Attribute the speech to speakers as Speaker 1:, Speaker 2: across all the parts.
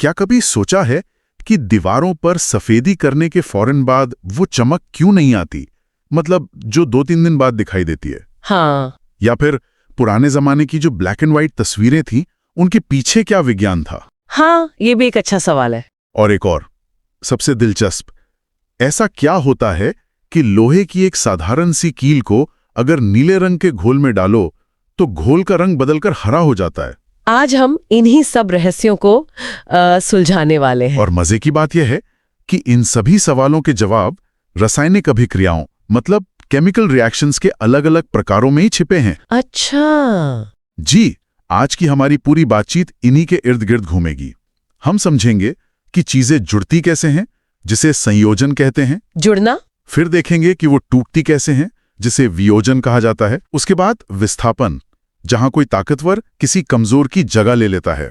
Speaker 1: क्या कभी सोचा है कि दीवारों पर सफेदी करने के फौरन बाद वो चमक क्यों नहीं आती? मतलब जो 2-3 दिन बाद दिखाई देती है।
Speaker 2: हाँ।
Speaker 1: या फिर पुराने जमाने की जो ब्लैक एंड व्हाइट तस्वीरें थीं, उनके पीछे क्या विज्ञान था?
Speaker 2: हाँ, ये भी एक अच्छा सवाल है।
Speaker 1: और एक और सबसे दिलचस्प, ऐसा क्या होता है कि लोहे की एक साधारण सी कील को अगर नीले रंग के घोल में डालो तो घोल का रंग बदलकर हरा हो जाता है?
Speaker 2: आज हम इन्हीं सब रहस्यों को सुलझाने वाले हैं।
Speaker 1: और मजे की बात यह है कि इन सभी सवालों के जवाब रासायनिक अभिक्रियाओं मतलब केमिकल रिएक्शंस के अलग-अलग प्रकारों में ही छिपे हैं।
Speaker 2: अच्छा।
Speaker 1: जी, आज की हमारी पूरी बातचीत इन्हीं के इर्द गिर्द घूमेगी। हम समझेंगे कि चीजें जुड़ती कैसे हैं, जिसे संयोजन कहते हैं।
Speaker 2: जुड़ना।
Speaker 1: फिर देखेंगे कि वो टूटती कैसे हैं, जिसे वियोजन कहा जाता है। उसके बाद विस्थापन, जहां कोई ताकतवर किसी कमजोर की जगह ले लेता है।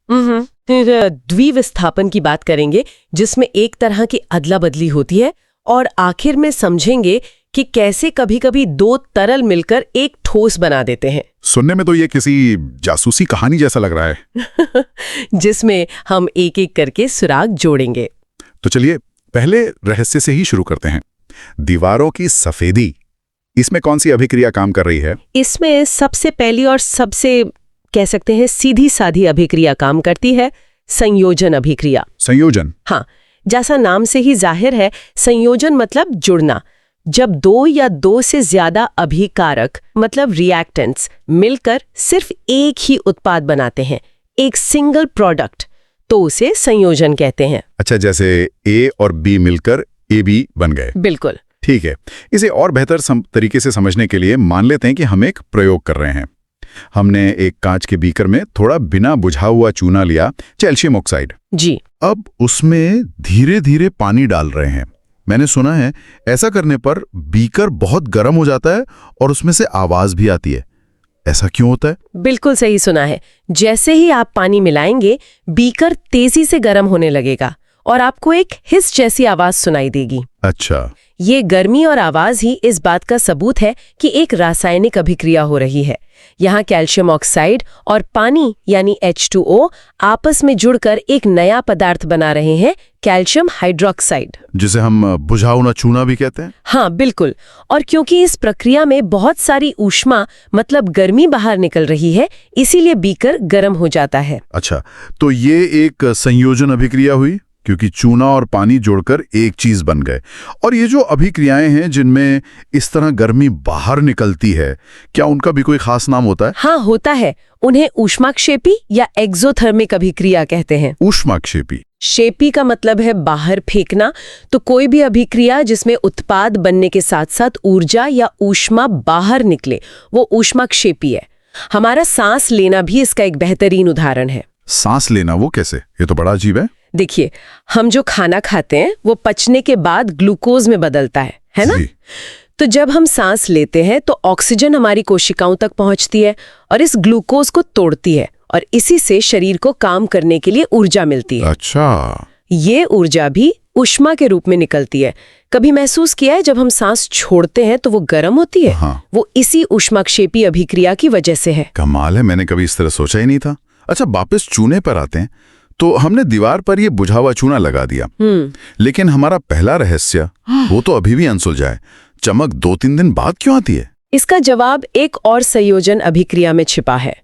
Speaker 2: फिर द्विविस्थापन की बात करेंगे, जिसमें एक तरह की अदला बदली होती है। और आखिर में समझेंगे कि कैसे कभी-कभी दो तरल मिलकर एक ठोस बना देते हैं।
Speaker 1: सुनने में तो ये किसी जासूसी कहानी जैसा लग रहा है।
Speaker 2: जिसमें हम एक एक करके सुराग जोड़ेंगे।
Speaker 1: तो चलिए पहले रहस्य से ही शुरू करते हैं। दीवारों की सफेदी, इसमें कौन सी अभिक्रिया काम कर रही है?
Speaker 2: इसमें सबसे पहली और सबसे कह सकते हैं सीधी साधी अभिक्रिया काम करती है, संयोजन अभिक्रिया।
Speaker 1: संयोजन?
Speaker 2: हाँ, जैसा नाम से ही जाहिर है, संयोजन मतलब जुड़ना। जब दो या दो से ज्यादा अभिकारक मतलब रिएक्टेंट्स मिलकर सिर्फ एक ही उत्पाद बनाते हैं, एक सिंगल प्रोडक्ट, तो उसे संयोजन कहते हैं।
Speaker 1: अच्छा, जैसे ए और बी मिलकर ए बी बन गए।
Speaker 2: बिल्कुल।
Speaker 1: ठीक है, इसे और बेहतर तरीके से समझने के लिए मान लेते हैं कि हम एक प्रयोग कर रहे हैं। हमने एक कांच के बीकर में थोड़ा बिना बुझा हुआ चूना लिया, कैल्शियम ऑक्साइड।
Speaker 2: जी।
Speaker 1: अब उसमें धीरे धीरे पानी डाल रहे हैं। मैंने सुना है ऐसा करने पर बीकर बहुत गर्म हो जाता है और उसमें से आवाज भी आती है। ऐसा क्यों होता है?
Speaker 2: बिल्कुल सही सुना है। जैसे ही आप पानी मिलाएंगे, बीकर तेजी से गर्म होने लगेगा और आपको एक हिस जैसी आवाज सुनाई देगी।
Speaker 1: अच्छा।
Speaker 2: ये गर्मी और आवाज ही इस बात का सबूत है कि एक रासायनिक अभिक्रिया हो रही है। यहाँ कैल्शियम ऑक्साइड और पानी यानी H2O आपस में जुड़कर एक नया पदार्थ बना रहे हैं, कैल्शियम हाइड्रोक्साइड,
Speaker 1: जिसे हम बुझा हुआ चूना भी कहते हैं।
Speaker 2: हाँ बिल्कुल। और क्योंकि इस प्रक्रिया में बहुत सारी ऊष्मा मतलब गर्मी बाहर निकल रही है, इसीलिए बीकर गर्म हो जाता है।
Speaker 1: अच्छा, तो ये एक संयोजन अभिक्रिया हुई क्योंकि चूना और पानी जोड़कर एक चीज बन गए। और ये जो अभिक्रियाएं हैं जिनमें इस तरह गर्मी बाहर निकलती है, क्या उनका भी कोई खास नाम होता है?
Speaker 2: हाँ होता है। उन्हें ऊष्माक्षेपी या एक्सोथर्मिक अभिक्रिया कहते हैं।
Speaker 1: ऊष्माक्षेपी?
Speaker 2: क्षेपी का मतलब है बाहर फेंकना। तो कोई भी अभिक्रिया जिसमें उत्पाद बनने के साथ साथ ऊर्जा या ऊष्मा बाहर निकले, वो ऊष्माक्षेपी है। हमारा सांस लेना भी इसका एक बेहतरीन उदाहरण है।
Speaker 1: सांस लेना, वो कैसे? ये तो बड़ा अजीब है।
Speaker 2: देखिए, हम जो खाना खाते हैं वो पचने के बाद ग्लूकोज में बदलता है ना? तो जब हम सांस लेते हैं तो ऑक्सीजन हमारी कोशिकाओं तक पहुंचती है और इस ग्लूकोज को तोड़ती है और इसी से शरीर को काम करने के लिए ऊर्जा मिलती है।
Speaker 1: अच्छा।
Speaker 2: ये ऊर्जा भी ऊष्मा के रूप में निकलती है। कभी महसूस किया है जब हम सांस छोड़ते हैं तो वो गर्म होती है?
Speaker 1: हाँ।
Speaker 2: वो इसी ऊष्माक्षेपी अभिक्रिया की वजह से है।
Speaker 1: कमाल है, मैंने कभी इस तरह सोचा ही नहीं था। अच्छा, वापस चूने पर आते हैं। तो हमने दीवार पर ये बुझा हुआ चूना लगा दिया, लेकिन हमारा पहला रहस्य वो तो अभी भी अनसुलझा है। चमक 2-3 दिन बाद क्यों आती है?
Speaker 2: इसका जवाब एक और संयोजन अभिक्रिया में छिपा है।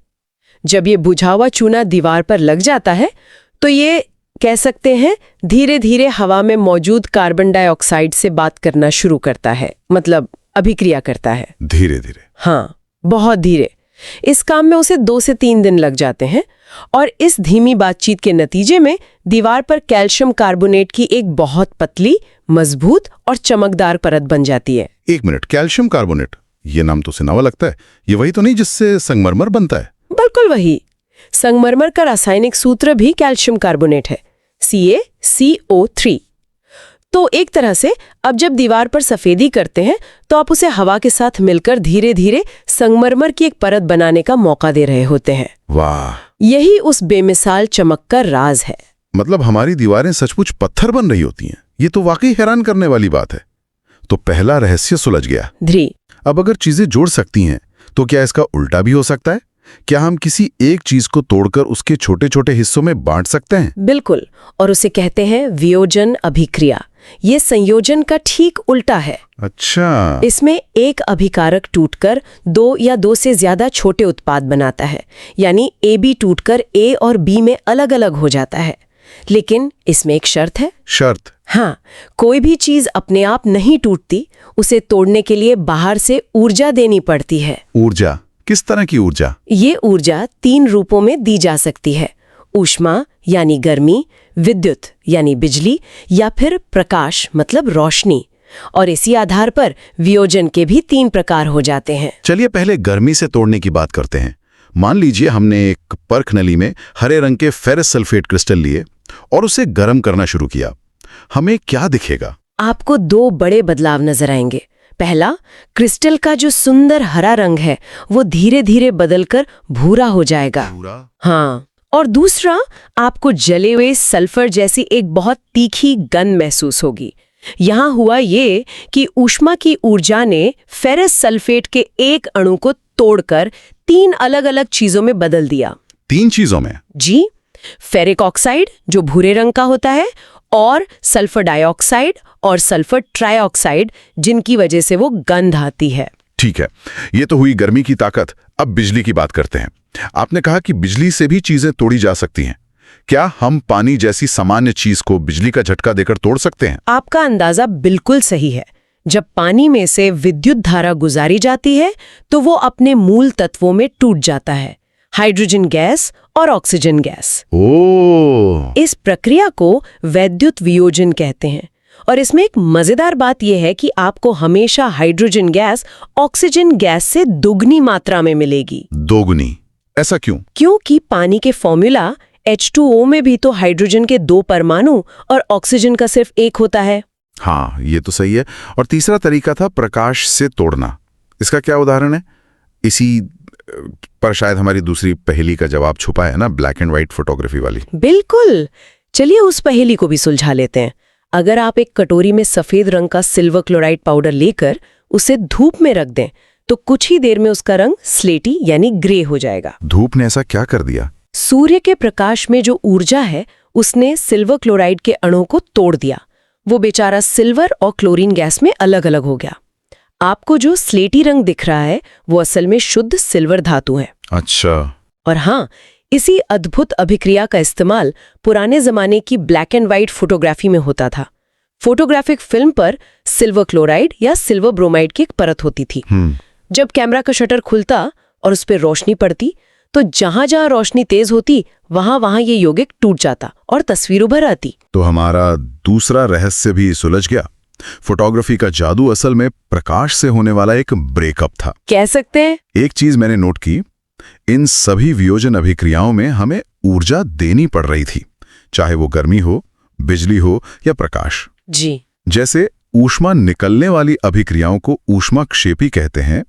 Speaker 2: जब ये बुझा हुआ चूना दीवार पर लग जाता है तो ये कह सकते हैं धीरे धीरे हवा में मौजूद कार्बन डाइऑक्साइड से बात करना शुरू करता है, मतलब अभिक्रिया करता है।
Speaker 1: धीरे धीरे?
Speaker 2: हाँ, बहुत धीरे। इस काम में उसे 2 से 3 दिन लग जाते हैं और इस धीमी बातचीत के नतीजे में दीवार पर कैल्शियम कार्बोनेट की एक बहुत पतली, मजबूत और चमकदार परत बन जाती है।
Speaker 1: एक मिनट, कैल्शियम कार्बोनेट, ये नाम तो सुनावा लगता है। ये वही तो नहीं जिससे संगमरमर बनता है?
Speaker 2: बिल्कुल वही। संगमरमर का रासायनिक सूत्र भी कैल्शियम कार्बोनेट है, CaCO3। तो एक तरह से अब जब दीवार पर सफेदी करते हैं तो आप उसे हवा के साथ मिलकर धीरे धीरे संगमरमर की एक परत बनाने का मौका दे रहे होते हैं।
Speaker 1: वाह!
Speaker 2: यही उस बेमिसाल चमक का राज है।
Speaker 1: मतलब हमारी दीवारें सचमुच पत्थर बन रही होती हैं। ये तो वाकई हैरान करने वाली बात है। तो पहला रहस्य सुलझ गया।
Speaker 2: ध्री।
Speaker 1: अब अगर चीजें जोड़ सकती हैं तो क्या इसका उल्टा भी हो सकता है? क्या हम किसी एक चीज को तोड़कर उसके छोटे छोटे हिस्सों में बांट सकते हैं?
Speaker 2: बिल्कुल, और उसे कहते हैं वियोजन अभिक्रिया। ये संयोजन का ठीक उल्टा है।
Speaker 1: अच्छा।
Speaker 2: इसमें एक अभिकारक टूटकर दो या दो से ज्यादा छोटे उत्पाद बनाता है, यानी ए बी टूटकर ए और बी में अलग अलग हो जाता है। लेकिन इसमें एक शर्त है।
Speaker 1: शर्त?
Speaker 2: हाँ, कोई भी चीज अपने आप नहीं टूटती, उसे तोड़ने के लिए बाहर से ऊर्जा देनी पड़ती है।
Speaker 1: ऊर्जा? किस तरह की ऊर्जा?
Speaker 2: ये ऊर्जा 3 रूपों में दी जा सकती है। ऊष्मा यानी गर्मी, विद्युत यानी बिजली, या फिर प्रकाश मतलब रोशनी। और इसी आधार पर वियोजन के भी 3 प्रकार हो जाते हैं।
Speaker 1: चलिए पहले गर्मी से तोड़ने की बात करते हैं। मान लीजिए हमने एक पर्ख नली में हरे रंग के फेरस सल्फेट क्रिस्टल लिए और उसे गर्म करना शुरू किया। हमें क्या दिखेगा?
Speaker 2: आपको 2 बड़े बदलाव नजर आएंगे। पहला, क्रिस्टल का जो सुंदर हरा रंग है वो धीरे धीरे बदलकर भूरा हो जाएगा।
Speaker 1: पूरा?
Speaker 2: हाँ, और दूसरा, आपको जले हुए सल्फर जैसी एक बहुत तीखी गंध महसूस होगी। यहाँ हुआ ये कि ऊष्मा की ऊर्जा ने फेरस सल्फेट के एक अणु को तोड़कर 3 अलग-अलग चीजों में बदल दिया।
Speaker 1: 3 चीजों में?
Speaker 2: जी, फेरिक ऑक्साइड जो भूरे रंग का होता है, और सल्फर डाइऑक्साइड और सल्फर ट्राइऑक्साइड जिनकी वजह से वो गंध आती है।
Speaker 1: ठीक है, ये तो हुई गर्मी की ताकत। अब बिजली की बात करते हैं। आपने कहा कि बिजली से भी चीजें तोड़ी जा सकती हैं। क्या हम पानी जैसी सामान्य चीज को बिजली का झटका देकर तोड़ सकते हैं?
Speaker 2: आपका अंदाजा बिल्कुल सही है। जब पानी में से विद्युत धारा गुजारी जाती है तो वो अपने मूल तत्वों में टूट जाता है, हाइड्रोजन गैस और ऑक्सीजन गैस।
Speaker 1: ओह!
Speaker 2: इस प्रक्रिया को वैद्युत वियोजन कहते हैं। और इसमें एक मजेदार बात यह है कि आपको हमेशा हाइड्रोजन गैस ऑक्सीजन गैस से दुगनी मात्रा में मिलेगी।
Speaker 1: दोगुनी? ऐसा क्यों?
Speaker 2: क्योंकि पानी के फॉर्मूला H2O में भी तो हाइड्रोजन के 2 परमाणु और ऑक्सीजन का सिर्फ 1 होता है।
Speaker 1: हाँ, ये तो सही है। और तीसरा तरीका था प्रकाश से तोड़ना। इसका क्या उदाहरण है? इसी पर शायद हमारी दूसरी पहेली का जवाब छुपा है ना, ब्लैक एंड व्हाइट फोटोग्राफी वाली।
Speaker 2: बिल्कुल, चलिए उस पहेली को भी सुलझा लेते हैं। अगर आप एक कटोरी में सफेद रंग का सिल्वर क्लोराइड पाउडर लेकर उसे धूप में रख दें तो कुछ ही देर में उसका रंग स्लेटी यानी ग्रे हो जाएगा।
Speaker 1: धूप ने ऐसा क्या कर दिया?
Speaker 2: सूर्य के प्रकाश में जो ऊर्जा है उसने सिल्वर क्लोराइड के अणुओं को तोड़ दिया। वो बेचारा सिल्वर और क्लोरीन गैस में अलग अलग हो गया। आपको जो स्लेटी रंग दिख रहा है वो असल में शुद्ध सिल्वर धातु है।
Speaker 1: अच्छा।
Speaker 2: और हाँ, इसी अद्भुत अभिक्रिया का इस्तेमाल पुराने जमाने की ब्लैक एंड व्हाइट फोटोग्राफी में होता था। फोटोग्राफिक फिल्म पर सिल्वर क्लोराइड या सिल्वर ब्रोमाइड की एक परत होती थी। जब कैमरा का शटर खुलता और उस पर रोशनी पड़ती तो जहां जहां रोशनी तेज होती वहां वहां ये यौगिक टूट जाता और तस्वीर उभर आती।
Speaker 1: तो हमारा दूसरा रहस्य भी सुलझ गया। फोटोग्राफी का जादू असल में प्रकाश से होने वाला एक ब्रेकअप था,
Speaker 2: कह सकते हैं।
Speaker 1: एक चीज मैंने नोट की, इन सभी वियोजन अभिक्रियाओं में हमें ऊर्जा देनी पड़ रही थी, चाहे वो गर्मी हो, बिजली हो या प्रकाश।
Speaker 2: जी,
Speaker 1: जैसे ऊष्मा निकलने वाली अभिक्रियाओं को ऊष्माक्षेपी कहते हैं,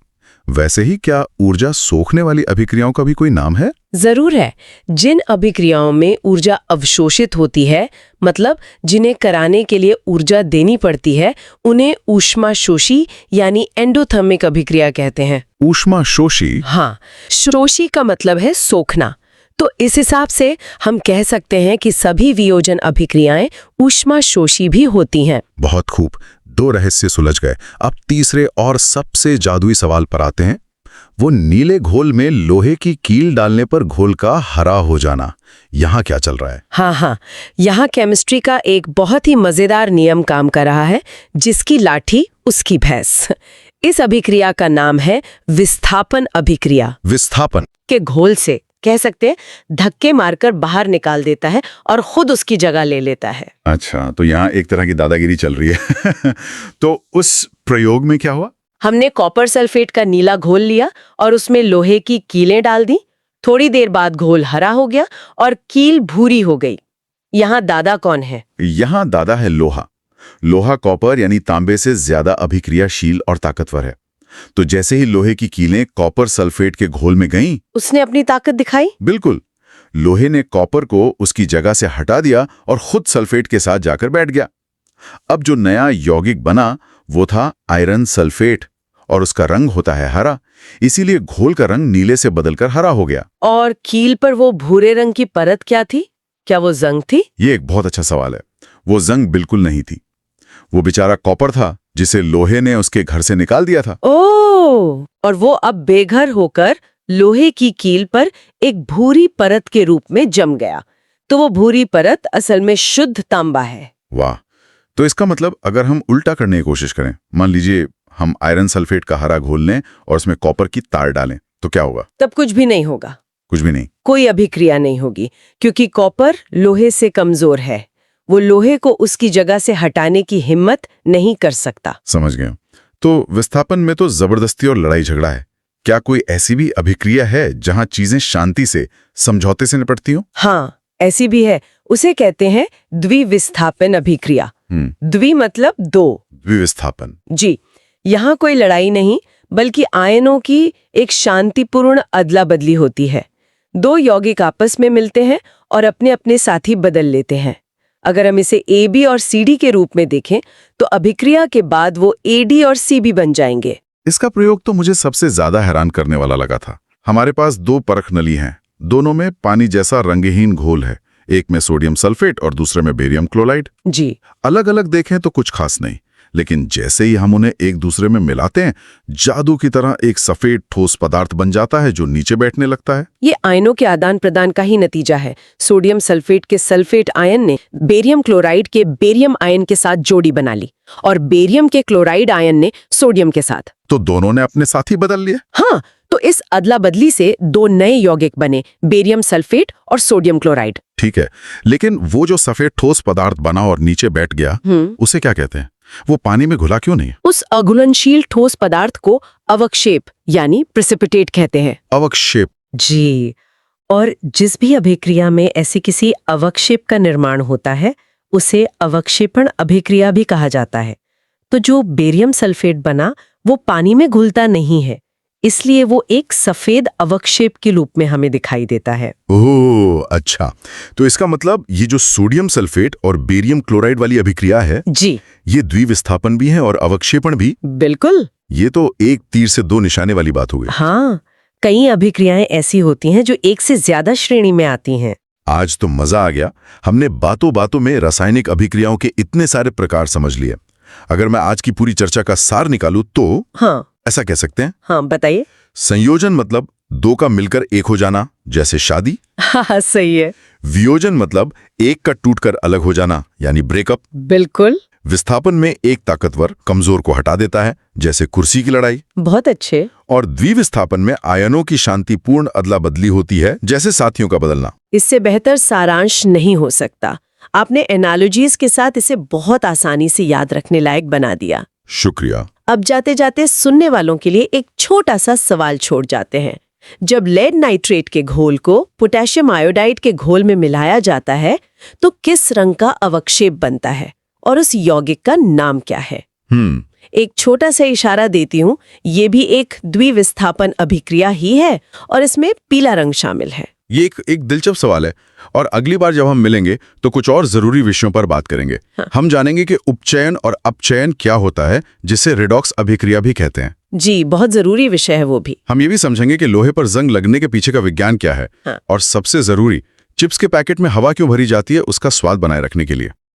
Speaker 1: वैसे ही क्या ऊर्जा सोखने वाली अभिक्रियाओं का भी कोई नाम है?
Speaker 2: जरूर है। जिन अभिक्रियाओं में ऊर्जा अवशोषित होती है, मतलब जिन्हें कराने के लिए ऊर्जा देनी पड़ती है, उन्हें ऊष्माशोषी यानी एंडोथर्मिक अभिक्रिया कहते हैं।
Speaker 1: ऊष्माशोषी?
Speaker 2: हाँ, शोषी का मतलब है सोखना। तो इस हिसाब से हम कह सकते हैं कि सभी वियोजन अभिक्रियाएं ऊष्माशोषी भी होती हैं।
Speaker 1: बहुत खूब, 2 रहस्य सुलझ गए। अब तीसरे और सबसे जादुई सवाल पर आते हैं। वो नीले घोल में लोहे की कील डालने पर घोल का हरा हो जाना, यहाँ क्या चल रहा है?
Speaker 2: हाँ, यहाँ केमिस्ट्री का एक बहुत ही मजेदार नियम काम कर रहा है, जिसकी लाठी उसकी भैंस। इस अभिक्रिया का नाम है विस्थापन अभिक्रिया।
Speaker 1: विस्थापन?
Speaker 2: के घोल से कह सकते हैं धक्के मारकर बाहर निकाल देता है और खुद उसकी जगह ले लेता है।
Speaker 1: अच्छा, तो यहाँ एक तरह की दादागिरी चल रही है। तो उस प्रयोग में क्या हुआ?
Speaker 2: हमने कॉपर सल्फेट का नीला घोल लिया और उसमें लोहे की कीलें डाल दी। थोड़ी देर बाद घोल हरा हो गया और कील भूरी हो गई। यहाँ दादा कौन है?
Speaker 1: यहाँ दादा है लोहा। लोहा कॉपर यानी तांबे से ज्यादा अभिक्रियाशील और ताकतवर है। तो जैसे ही लोहे की कीलें कॉपर सल्फेट के घोल में गईं,
Speaker 2: उसने अपनी ताकत दिखाई।
Speaker 1: बिल्कुल, लोहे ने कॉपर को उसकी जगह से हटा दिया और खुद सल्फेट के साथ जाकर बैठ गया। अब जो नया यौगिक बना वो था आयरन सल्फेट, और उसका रंग होता है हरा, इसीलिए घोल का रंग नीले से बदलकर हरा हो गया।
Speaker 2: और कील पर वो भूरे रंग की परत क्या थी? क्या वो जंग थी?
Speaker 1: ये एक बहुत अच्छा सवाल है। वो जंग बिल्कुल नहीं थी। वो बेचारा कॉपर था जिसे लोहे ने उसके घर से निकाल दिया था।
Speaker 2: ओह! और वो अब बेघर होकर लोहे की कील पर एक भूरी परत के रूप में जम गया। तो वो भूरी परत असल में शुद्ध तांबा है।
Speaker 1: वाह! तो इसका मतलब अगर हम उल्टा करने की कोशिश करें, मान लीजिए हम आयरन सल्फेट का हरा घोल लें और उसमें कॉपर की तार डालें, तो क्या होगा?
Speaker 2: तब कुछ भी नहीं होगा।
Speaker 1: कुछ भी नहीं।
Speaker 2: कोई अभिक्रिया नहीं होगी, क्योंकि कॉपर लोहे से कमजोर है। वो लोहे को उसकी जगह से हटाने की हिम्मत नहीं कर सकता।
Speaker 1: समझ गया। तो विस्थापन में तो जबरदस्ती और लड़ाई झगड़ा है। क्या कोई ऐसी भी अभिक्रिया है जहां चीजें शांति से, समझौते से निपटती हो?
Speaker 2: हाँ, ऐसी भी है। उसे कहते हैं द्विविस्थापन अभिक्रिया। द्वि मतलब दो।
Speaker 1: द्विविस्थापन।
Speaker 2: जी, यहाँ कोई लड़ाई नहीं, बल्कि आयनों की एक शांतिपूर्ण अदला बदली होती है। दो यौगिक आपस में मिलते हैं और अपने अपने साथी बदल लेते हैं। अगर हम इसे AB और CD के रूप में देखें, तो अभिक्रिया के बाद वो AD और CB बन जाएंगे।
Speaker 1: इसका प्रयोग तो मुझे सबसे ज्यादा हैरान करने वाला लगा था। हमारे पास दो परख नली हैं, दोनों में पानी जैसा रंगहीन घोल है। एक में सोडियम सल्फेट और दूसरे में बेरियम क्लोराइड।
Speaker 2: जी,
Speaker 1: अलग अलग देखें तो कुछ खास नहीं, लेकिन जैसे ही हम उन्हें एक दूसरे में मिलाते हैं, जादू की तरह एक सफेद ठोस पदार्थ बन जाता है जो नीचे बैठने लगता है।
Speaker 2: ये आयनों के आदान प्रदान का ही नतीजा है। सोडियम सल्फेट के सल्फेट आयन ने बेरियम क्लोराइड के बेरियम आयन के साथ जोड़ी बना ली, और बेरियम के क्लोराइड आयन ने सोडियम के साथ।
Speaker 1: तो दोनों ने अपने साथी बदल लिए।
Speaker 2: हाँ, तो इस अदला बदली से दो नए यौगिक बने, बेरियम सल्फेट और सोडियम क्लोराइड।
Speaker 1: ठीक है, लेकिन वो जो सफेद ठोस पदार्थ बना और नीचे बैठ गया, उसे क्या कहते हैं? वो पानी में घुला क्यों नहीं?
Speaker 2: उस अघुलनशील ठोस पदार्थ को अवक्षेप यानी प्रेसिपिटेट कहते हैं।
Speaker 1: अवक्षेप।
Speaker 2: जी, और जिस भी अभिक्रिया में ऐसी किसी अवक्षेप का निर्माण होता है, उसे अवक्षेपण अभिक्रिया भी कहा जाता है। तो जो बेरियम सल्फेट बना, वो पानी में घुलता नहीं है, इसलिए वो एक सफेद अवक्षेप के रूप में हमें दिखाई देता है।
Speaker 1: ओह, अच्छा। तो इसका मतलब ये जो सोडियम सल्फेट और बेरियम क्लोराइड वाली अभिक्रिया है,
Speaker 2: जी,
Speaker 1: ये द्विविस्थापन भी है और अवक्षेपण भी।
Speaker 2: बिल्कुल।
Speaker 1: ये तो एक तीर से दो निशाने वाली बात हो गई।
Speaker 2: हाँ, कई अभिक्रियाएं ऐसी होती हैं जो एक से ज्यादा श्रेणी में आती हैं।
Speaker 1: आज तो मजा आ गया। हमने बातों बातों में रासायनिक अभिक्रियाओं के इतने सारे प्रकार समझ लिए। अगर मैं आज की पूरी चर्चा का सार निकालूं तो
Speaker 2: हाँ,
Speaker 1: ऐसा कह सकते हैं।
Speaker 2: हाँ, बताइए।
Speaker 1: संयोजन मतलब दो का मिलकर एक हो जाना, जैसे शादी।
Speaker 2: हाँ, सही है।
Speaker 1: वियोजन मतलब एक का टूटकर अलग हो जाना, यानी ब्रेकअप।
Speaker 2: बिल्कुल।
Speaker 1: विस्थापन में एक ताकतवर कमजोर को हटा देता है, जैसे कुर्सी की लड़ाई।
Speaker 2: बहुत अच्छे।
Speaker 1: और द्विविस्थापन में आयनों की शांतिपूर्ण अदला बदली होती है, जैसे साथियों का बदलना।
Speaker 2: इससे बेहतर सारांश नहीं हो सकता। आपने एनालॉजीज के साथ इसे बहुत आसानी से याद रखने लायक बना दिया।
Speaker 1: शुक्रिया।
Speaker 2: अब जाते जाते सुनने वालों के लिए एक छोटा सा सवाल छोड़ जाते हैं। जब लेड नाइट्रेट के घोल को पोटेशियम आयोडाइड के घोल में मिलाया जाता है, तो किस रंग का अवक्षेप बनता है और उस यौगिक का नाम क्या है? एक छोटा सा इशारा देती हूँ, ये भी एक द्विविस्थापन अभिक्रिया ही है और इसमें पीला रंग शामिल है।
Speaker 1: ये एक दिलचस्प सवाल है, और अगली बार जब हम मिलेंगे तो कुछ और जरूरी विषयों पर बात करेंगे।
Speaker 2: हाँ।
Speaker 1: हम जानेंगे कि उपचयन और अपचयन क्या होता है, जिसे रेडॉक्स अभिक्रिया भी कहते हैं।
Speaker 2: जी, बहुत जरूरी विषय है वो भी।
Speaker 1: हम ये भी समझेंगे कि लोहे पर जंग लगने के पीछे का विज्ञान क्या है।
Speaker 2: हाँ।
Speaker 1: और सबसे जरूरी, चिप्स के पैकेट में हवा क्यों भरी जाती है, उसका स्वाद बनाए रखने के लिए।